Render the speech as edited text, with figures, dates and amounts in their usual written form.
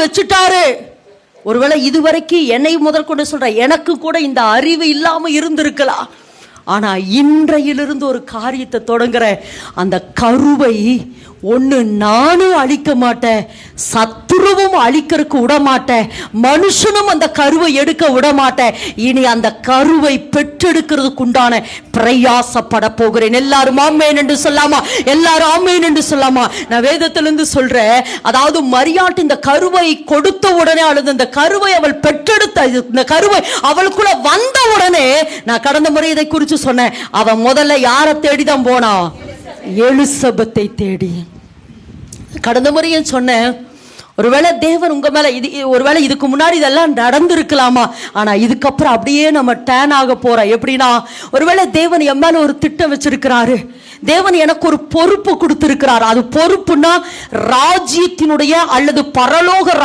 வச்சுட்டாரு. ஒருவேளை இதுவரைக்கும் என்னை முதல் கொண்டு சொல்ற எனக்கு கூட இந்த அறிவு இல்லாம இருந்திருக்கலாம். ஆனா இன்றையிலிருந்து ஒரு காரியத்தை தொடங்குற. அந்த கருவை ஒண்ணு நானும் அழிக்க மாட்டேன், சத்துருவும் அழிக்கிறதுக்கு விட மாட்டேன், மனுஷனும் அந்த கருவை எடுக்க விட மாட்டேன். இனி அந்த கருவை பெற்றெடுக்கிறதுக்கு உண்டான பிரயாசப்பட போகிறேன். எல்லாரும் ஆமென் என்று சொல்லாமா? எல்லாரும் ஆமென் என்று சொல்லாமா? நான் வேதத்திலிருந்து சொல்றேன். அதாவது மரியாட்டு இந்த கருவை கொடுத்த உடனே, அல்லது இந்த கருவை அவள் பெற்றெடுத்த, இந்த கருவை அவளுக்குள்ள வந்த உடனே, நான் கடந்த முறை இதை குறித்து சொன்னேன். அவன் முதல்ல யாரை தேடிதான் போனா? எலிசபெத்தை தேடி. கடந்த முறையும் சொன்னேன், ஒருவேளை தேவன் உங்க மேல ஒருவேளை இதுக்கு முன்னாடி இதெல்லாம் நடந்திருக்கலாமா, ஆனா இதுக்கப்புறம் அப்படியே நம்ம டேன் ஆக போறோம். எப்படின்னா, ஒருவேளை தேவன் என் மேல ஒரு திட்டம் வச்சிருக்கிறாரு, தேவன் எனக்கு ஒரு பொறுப்பு கொடுத்திருக்கிறார். அது பொறுப்புனா ராஜ்யத்தினுடைய அல்லது பரலோக